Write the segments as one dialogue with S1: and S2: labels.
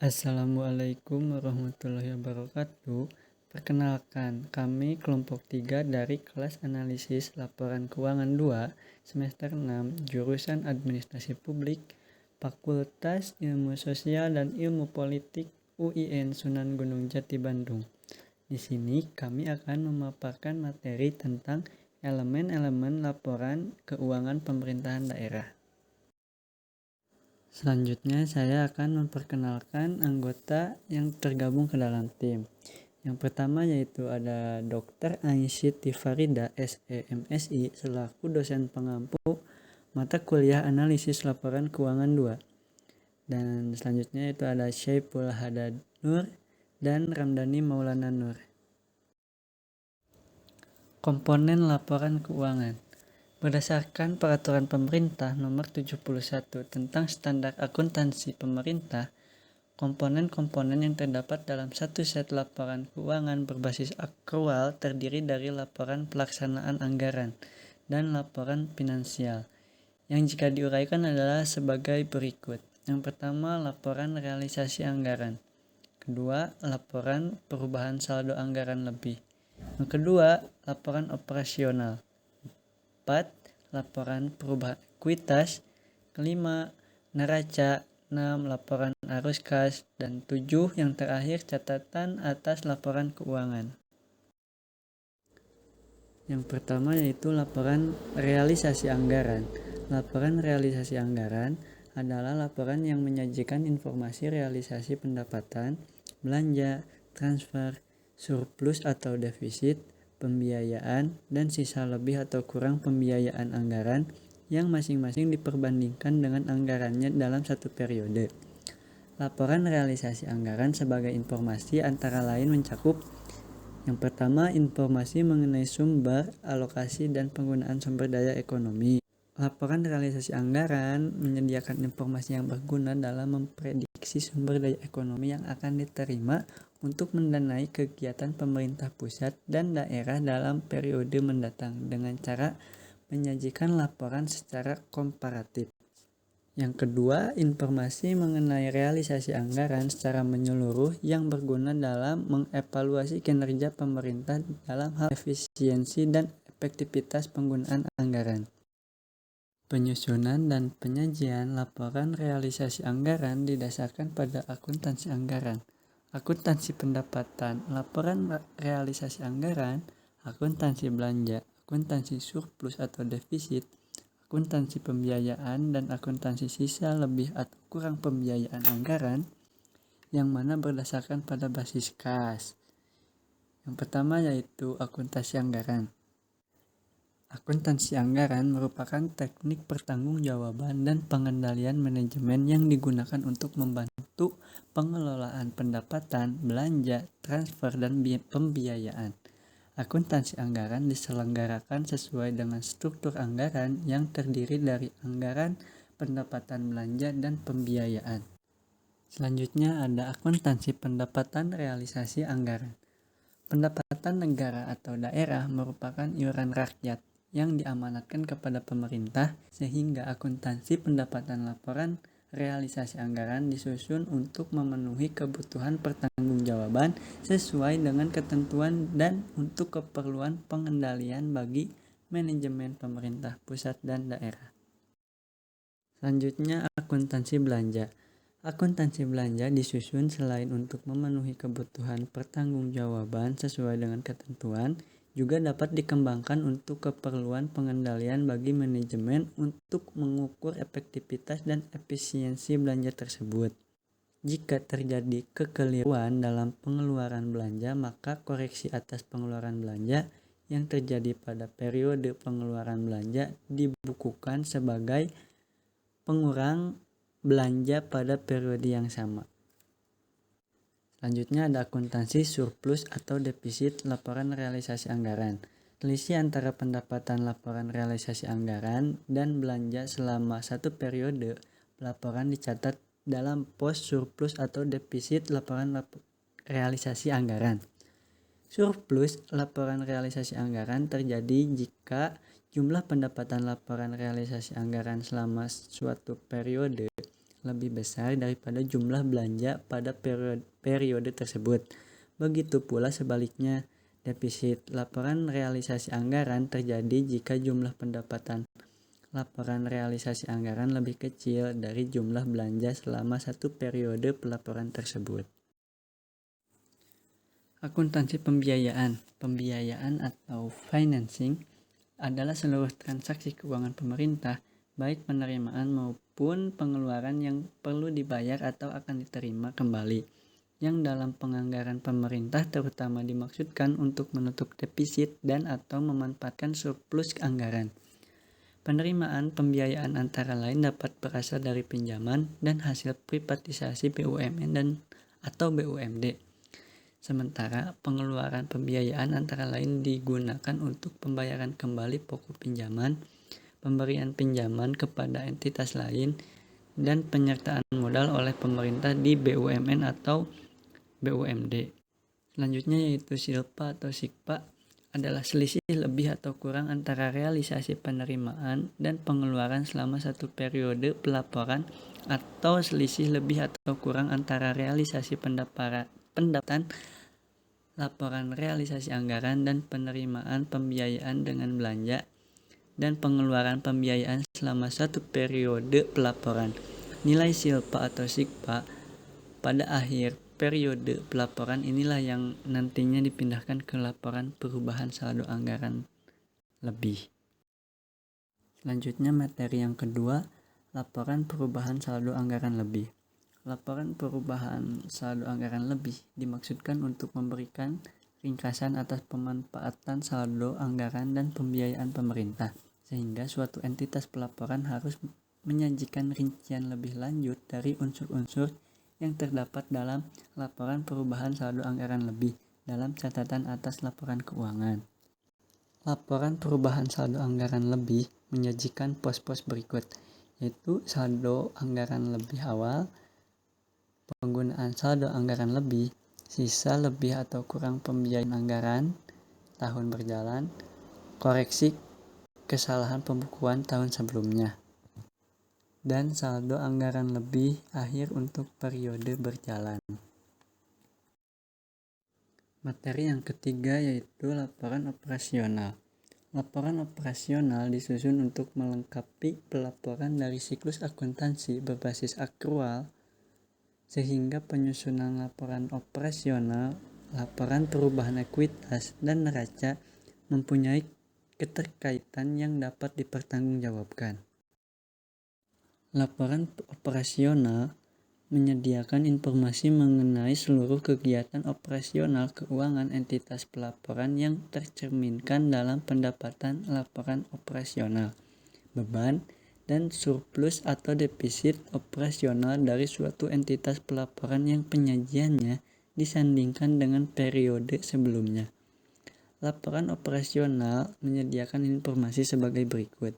S1: Assalamualaikum warahmatullahi wabarakatuh. Perkenalkan, kami kelompok 3 dari kelas analisis laporan keuangan 2 semester 6 jurusan Administrasi Publik, Fakultas Ilmu Sosial dan Ilmu Politik UIN Sunan Gunung Jati Bandung. Di sini kami akan memaparkan materi tentang elemen-elemen laporan keuangan pemerintahan daerah. Selanjutnya saya akan memperkenalkan anggota yang tergabung ke dalam tim. Yang pertama yaitu ada Dr. Aisyiti Farida SEMSI selaku dosen pengampu mata kuliah analisis laporan keuangan 2. Dan selanjutnya itu ada Syaiful Hadad Nur dan Ramdhani Maulana Nur. Komponen laporan keuangan. Berdasarkan Peraturan Pemerintah Nomor 71 tentang Standar Akuntansi Pemerintah, komponen-komponen yang terdapat dalam satu set laporan keuangan berbasis akrual terdiri dari laporan pelaksanaan anggaran dan laporan finansial, yang jika diuraikan adalah sebagai berikut. Yang pertama, laporan realisasi anggaran. Kedua, laporan perubahan saldo anggaran lebih. Yang kedua, laporan operasional. 4. Laporan perubahan ekuitas. Kelima, neraca. 6. Laporan arus kas. Dan 7. Yang terakhir, catatan atas laporan keuangan. Yang pertama yaitu laporan realisasi anggaran. Laporan realisasi anggaran adalah laporan yang menyajikan informasi realisasi pendapatan, belanja, transfer, surplus atau defisit, pembiayaan, dan sisa lebih atau kurang pembiayaan anggaran yang masing-masing diperbandingkan dengan anggarannya dalam satu periode. Laporan realisasi anggaran sebagai informasi antara lain mencakup: yang pertama, informasi mengenai sumber, alokasi, dan penggunaan sumber daya ekonomi. Laporan realisasi anggaran menyediakan informasi yang berguna dalam memprediksi sumber daya ekonomi yang akan diterima untuk mendanai kegiatan pemerintah pusat dan daerah dalam periode mendatang dengan cara menyajikan laporan secara komparatif. Yang kedua, informasi mengenai realisasi anggaran secara menyeluruh yang berguna dalam mengevaluasi kinerja pemerintah dalam hal efisiensi dan efektivitas penggunaan anggaran. Penyusunan dan penyajian laporan realisasi anggaran didasarkan pada akuntansi anggaran, akuntansi pendapatan, laporan realisasi anggaran, akuntansi belanja, akuntansi surplus atau defisit, akuntansi pembiayaan, dan akuntansi sisa lebih atau kurang pembiayaan anggaran, yang mana berdasarkan pada basis kas. Yang pertama yaitu akuntansi anggaran. Akuntansi anggaran merupakan teknik pertanggungjawaban dan pengendalian manajemen yang digunakan untuk membantu pengelolaan pendapatan, belanja, transfer, dan pembiayaan. Akuntansi anggaran diselenggarakan sesuai dengan struktur anggaran yang terdiri dari anggaran, pendapatan belanja, dan pembiayaan. Selanjutnya ada akuntansi pendapatan realisasi anggaran. Pendapatan negara atau daerah merupakan iuran rakyat yang diamanatkan kepada pemerintah, sehingga akuntansi pendapatan laporan realisasi anggaran disusun untuk memenuhi kebutuhan pertanggungjawaban sesuai dengan ketentuan dan untuk keperluan pengendalian bagi manajemen pemerintah pusat dan daerah. Selanjutnya akuntansi belanja. Akuntansi belanja disusun selain untuk memenuhi kebutuhan pertanggungjawaban sesuai dengan ketentuan, juga dapat dikembangkan untuk keperluan pengendalian bagi manajemen untuk mengukur efektivitas dan efisiensi belanja tersebut. Jika terjadi kekeliruan dalam pengeluaran belanja, maka koreksi atas pengeluaran belanja yang terjadi pada periode pengeluaran belanja dibukukan sebagai pengurang belanja pada periode yang sama. Selanjutnya ada akuntansi surplus atau defisit laporan realisasi anggaran. Selisih antara pendapatan laporan realisasi anggaran dan belanja selama satu periode laporan dicatat dalam pos surplus atau defisit laporan realisasi anggaran. Surplus laporan realisasi anggaran terjadi jika jumlah pendapatan laporan realisasi anggaran selama suatu periode lebih besar daripada jumlah belanja pada periode tersebut. Begitu pula sebaliknya, defisit laporan realisasi anggaran terjadi jika jumlah pendapatan laporan realisasi anggaran lebih kecil dari jumlah belanja selama satu periode pelaporan tersebut. Akuntansi pembiayaan. Pembiayaan atau financing adalah seluruh transaksi keuangan pemerintah, baik penerimaan maupun pengeluaran yang perlu dibayar atau akan diterima kembali, yang dalam penganggaran pemerintah terutama dimaksudkan untuk menutup defisit dan atau memanfaatkan surplus anggaran. Penerimaan pembiayaan antara lain dapat berasal dari pinjaman dan hasil privatisasi BUMN dan atau BUMD. Sementara pengeluaran pembiayaan antara lain digunakan untuk pembayaran kembali pokok pinjaman, pemberian pinjaman kepada entitas lain, dan penyertaan modal oleh pemerintah di BUMN atau BUMD. Selanjutnya yaitu SILPA atau SIKPA adalah selisih lebih atau kurang antara realisasi penerimaan dan pengeluaran selama satu periode pelaporan atau selisih lebih atau kurang antara realisasi pendapatan laporan realisasi anggaran dan penerimaan pembiayaan dengan belanja dan pengeluaran pembiayaan selama satu periode pelaporan. Nilai SILPA atau SIKPA pada akhir periode pelaporan inilah yang nantinya dipindahkan ke laporan perubahan saldo anggaran lebih. Selanjutnya materi yang kedua, laporan perubahan saldo anggaran lebih. Laporan perubahan saldo anggaran lebih dimaksudkan untuk memberikan ringkasan atas pemanfaatan saldo anggaran dan pembiayaan pemerintah, sehingga suatu entitas pelaporan harus menyajikan rincian lebih lanjut dari unsur-unsur yang terdapat dalam laporan perubahan saldo anggaran lebih dalam catatan atas laporan keuangan. Laporan perubahan saldo anggaran lebih menyajikan pos-pos berikut, yaitu saldo anggaran lebih awal, penggunaan saldo anggaran lebih, sisa lebih atau kurang pembiayaan anggaran, tahun berjalan, koreksi kesalahan pembukuan tahun sebelumnya, dan saldo anggaran lebih akhir untuk periode berjalan. Materi yang ketiga yaitu laporan operasional. Laporan operasional disusun untuk melengkapi pelaporan dari siklus akuntansi berbasis akrual, sehingga penyusunan laporan operasional, laporan perubahan ekuitas, dan neraca mempunyai keterkaitan yang dapat dipertanggungjawabkan. Laporan operasional menyediakan informasi mengenai seluruh kegiatan operasional keuangan entitas pelaporan yang tercerminkan dalam pendapatan laporan operasional, beban, dan surplus atau defisit operasional dari suatu entitas pelaporan yang penyajiannya disandingkan dengan periode sebelumnya. Laporan operasional menyediakan informasi sebagai berikut.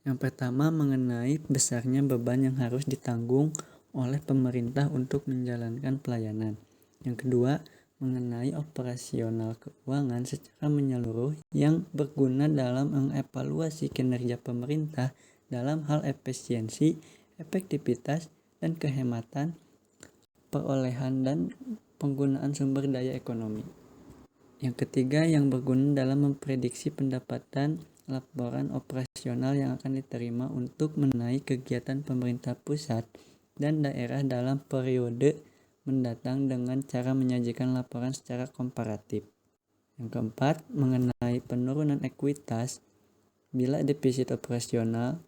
S1: Yang pertama mengenai besarnya beban yang harus ditanggung oleh pemerintah untuk menjalankan pelayanan. Yang kedua, mengenai operasional keuangan secara menyeluruh yang berguna dalam mengevaluasi kinerja pemerintah dalam hal efisiensi, efektivitas, dan kehematan perolehan dan penggunaan sumber daya ekonomi. Yang ketiga, yang berguna dalam memprediksi pendapatan laporan operasional yang akan diterima untuk menaik kegiatan pemerintah pusat dan daerah dalam periode mendatang dengan cara menyajikan laporan secara komparatif. Yang keempat, mengenai penurunan ekuitas bila defisit operasional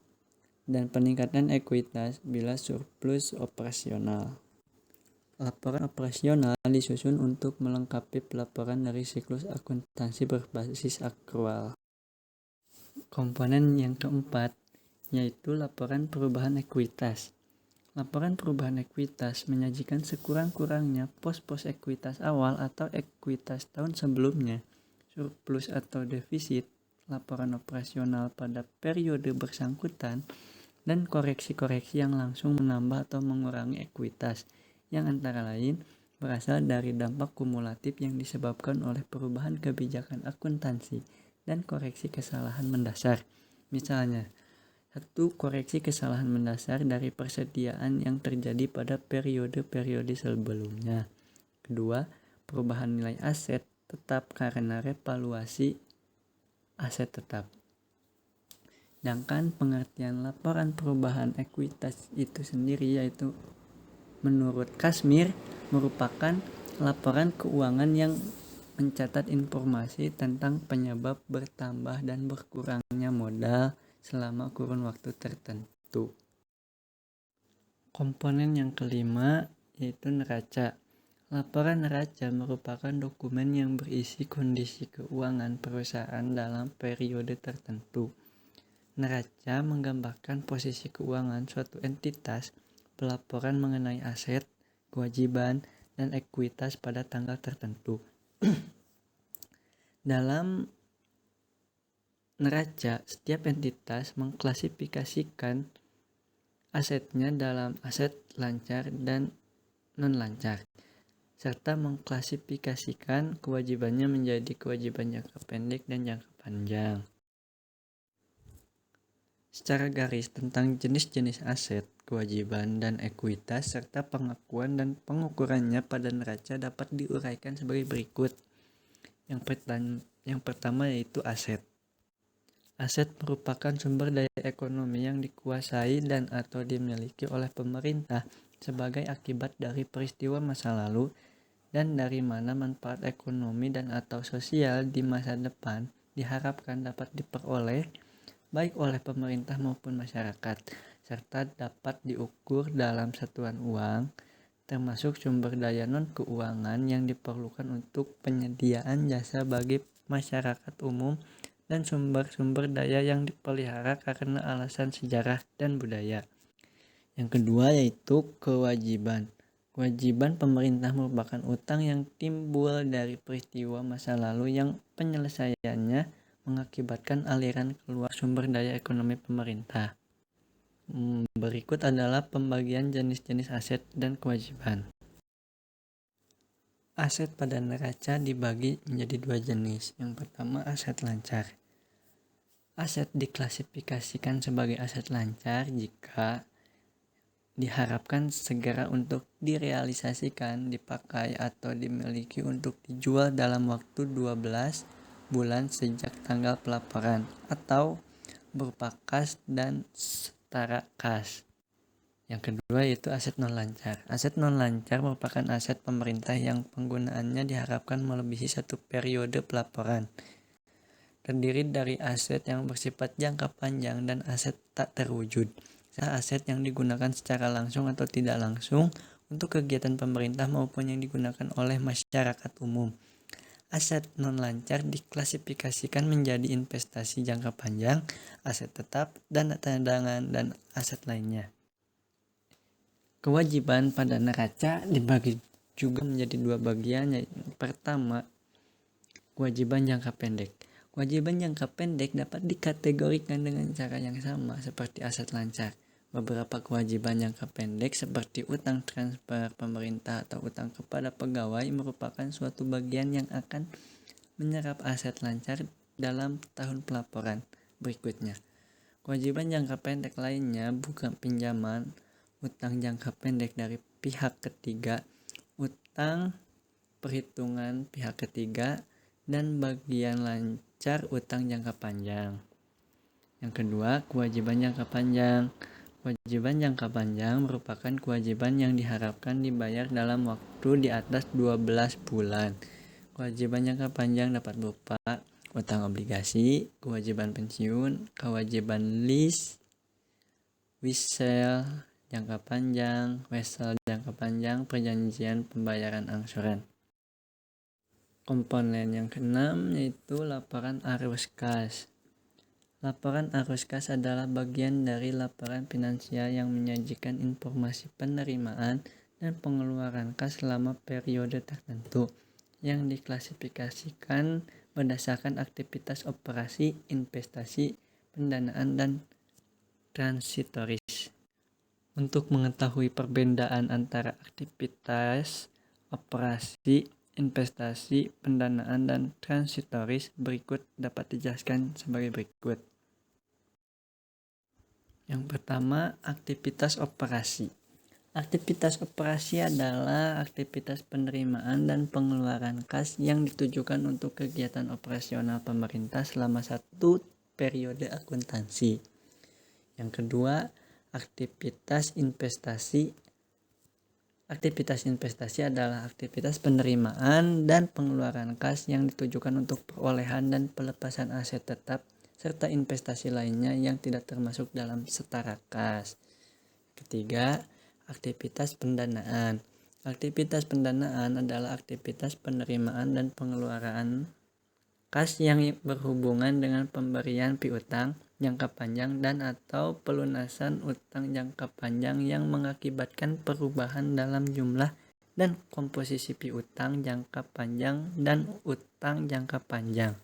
S1: dan peningkatan ekuitas bila surplus operasional. Laporan operasional disusun untuk melengkapi pelaporan dari siklus akuntansi berbasis akrual. Komponen yang keempat yaitu laporan perubahan ekuitas. Laporan perubahan ekuitas menyajikan sekurang-kurangnya pos-pos ekuitas awal atau ekuitas tahun sebelumnya, surplus atau defisit, laporan operasional pada periode bersangkutan, dan koreksi-koreksi yang langsung menambah atau mengurangi ekuitas, yang antara lain berasal dari dampak kumulatif yang disebabkan oleh perubahan kebijakan akuntansi dan koreksi kesalahan mendasar. Misalnya, Satu, koreksi kesalahan mendasar dari persediaan yang terjadi pada periode-periode sebelumnya. Kedua, perubahan nilai aset tetap karena revaluasi aset tetap. Sedangkan pengertian laporan perubahan ekuitas itu sendiri yaitu menurut Kazmir merupakan laporan keuangan yang mencatat informasi tentang penyebab bertambah dan berkurangnya modal selama kurun waktu tertentu. Komponen yang kelima yaitu neraca. Laporan neraca merupakan dokumen yang berisi kondisi keuangan perusahaan dalam periode tertentu. Neraca menggambarkan posisi keuangan suatu entitas, pelaporan mengenai aset, kewajiban, dan ekuitas pada tanggal tertentu. Dalam neraca, setiap entitas mengklasifikasikan asetnya dalam aset lancar dan non-lancar, serta mengklasifikasikan kewajibannya menjadi kewajiban jangka pendek dan jangka panjang. Secara garis tentang jenis-jenis aset, kewajiban, dan ekuitas, serta pengakuan dan pengukurannya pada neraca dapat diuraikan sebagai berikut. Yang pertama yaitu aset. Aset merupakan sumber daya ekonomi yang dikuasai dan atau dimiliki oleh pemerintah sebagai akibat dari peristiwa masa lalu dan dari mana manfaat ekonomi dan atau sosial di masa depan diharapkan dapat diperoleh baik oleh pemerintah maupun masyarakat, serta dapat diukur dalam satuan uang, termasuk sumber daya non-keuangan yang diperlukan untuk penyediaan jasa bagi masyarakat umum dan sumber-sumber daya yang dipelihara karena alasan sejarah dan budaya. Yang kedua yaitu kewajiban. Kewajiban pemerintah merupakan utang yang timbul dari peristiwa masa lalu yang penyelesaiannya mengakibatkan aliran keluar sumber daya ekonomi pemerintah. Berikut adalah pembagian jenis-jenis aset dan kewajiban. Aset pada neraca dibagi menjadi dua jenis. Yang pertama aset lancar. Aset diklasifikasikan sebagai aset lancar jika diharapkan segera untuk direalisasikan, dipakai atau dimiliki untuk dijual dalam waktu 12 bulan sejak tanggal pelaporan atau berupa kas dan setara kas. Yang kedua yaitu aset non-lancar. Aset non-lancar merupakan aset pemerintah yang penggunaannya diharapkan melebihi satu periode pelaporan. Terdiri dari aset yang bersifat jangka panjang dan aset tak terwujud. Aset yang digunakan secara langsung atau tidak langsung untuk kegiatan pemerintah maupun yang digunakan oleh masyarakat umum. Aset non-lancar diklasifikasikan menjadi investasi jangka panjang, aset tetap, dana cadangan, dan aset lainnya. Kewajiban pada neraca dibagi juga menjadi dua bagian, yaitu pertama, kewajiban jangka pendek. Kewajiban jangka pendek dapat dikategorikan dengan cara yang sama seperti aset lancar. Beberapa kewajiban jangka pendek seperti utang transfer pemerintah atau utang kepada pegawai merupakan suatu bagian yang akan menyerap aset lancar dalam tahun pelaporan berikutnya. Kewajiban jangka pendek lainnya bukan pinjaman, utang jangka pendek dari pihak ketiga, utang perhitungan pihak ketiga, dan bagian lancar utang jangka panjang. Yang kedua, kewajiban jangka panjang. Kewajiban jangka panjang merupakan kewajiban yang diharapkan dibayar dalam waktu di atas 12 bulan. Kewajiban jangka panjang dapat berupa utang obligasi, kewajiban pensiun, kewajiban lease, wesel jangka panjang, wesel jangka panjang, perjanjian pembayaran angsuran. Komponen yang keenam yaitu laporan arus kas. Laporan arus kas adalah bagian dari laporan finansial yang menyajikan informasi penerimaan dan pengeluaran kas selama periode tertentu yang diklasifikasikan berdasarkan aktivitas operasi, investasi, pendanaan, dan transitoris. Untuk mengetahui perbedaan antara aktivitas, operasi, investasi, pendanaan, dan transitoris berikut dapat dijelaskan sebagai berikut. Yang pertama, aktivitas operasi. Aktivitas operasi adalah aktivitas penerimaan dan pengeluaran kas yang ditujukan untuk kegiatan operasional pemerintah selama satu periode akuntansi. Yang kedua, aktivitas investasi. Aktivitas investasi adalah aktivitas penerimaan dan pengeluaran kas yang ditujukan untuk perolehan dan pelepasan aset tetap serta investasi lainnya yang tidak termasuk dalam setara kas. Ketiga, aktivitas pendanaan. Aktivitas pendanaan adalah aktivitas penerimaan dan pengeluaran kas yang berhubungan dengan pemberian piutang jangka panjang dan atau pelunasan utang jangka panjang yang mengakibatkan perubahan dalam jumlah dan komposisi piutang jangka panjang dan utang jangka panjang.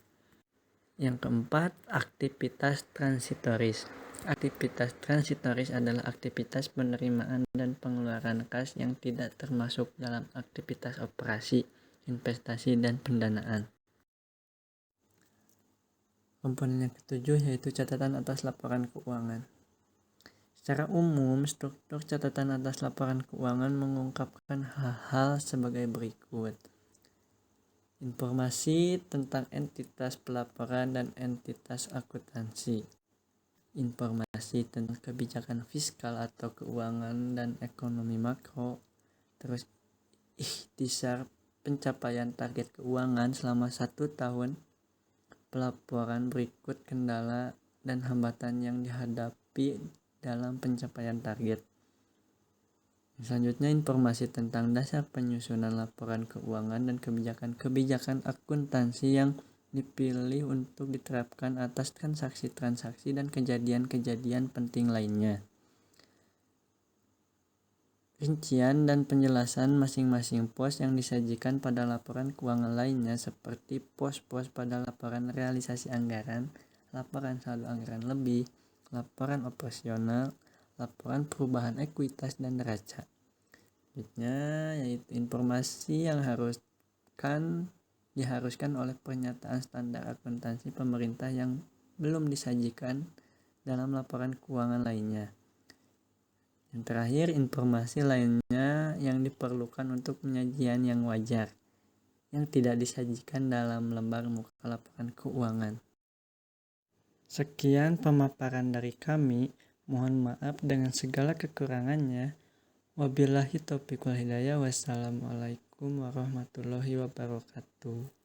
S1: Yang keempat, aktivitas transitoris. Aktivitas transitoris adalah aktivitas penerimaan dan pengeluaran kas yang tidak termasuk dalam aktivitas operasi, investasi, dan pendanaan. Komponen yang ketujuh yaitu catatan atas laporan keuangan. Secara umum, struktur catatan atas laporan keuangan mengungkapkan hal-hal sebagai berikut. Informasi tentang entitas pelaporan dan entitas akuntansi. Informasi tentang kebijakan fiskal atau keuangan dan ekonomi makro. Terus ikhtisar pencapaian target keuangan selama 1 tahun. Pelaporan berikut kendala dan hambatan yang dihadapi dalam pencapaian target. Selanjutnya, informasi tentang dasar penyusunan laporan keuangan dan kebijakan akuntansi yang dipilih untuk diterapkan atas transaksi-transaksi dan kejadian-kejadian penting lainnya. Rincian dan penjelasan masing-masing pos yang disajikan pada laporan keuangan lainnya seperti pos-pos pada laporan realisasi anggaran, laporan saldo anggaran lebih, laporan operasional, laporan perubahan ekuitas dan neraca. Selanjutnya yaitu informasi yang diharuskan oleh pernyataan standar akuntansi pemerintah yang belum disajikan dalam laporan keuangan lainnya. Yang terakhir, informasi lainnya yang diperlukan untuk penyajian yang wajar yang tidak disajikan dalam lembar muka laporan keuangan. Sekian pemaparan dari kami. Mohon maaf dengan segala kekurangannya. Wabillahi taufiq wal hidayah. Wassalamualaikum warahmatullahi wabarakatuh.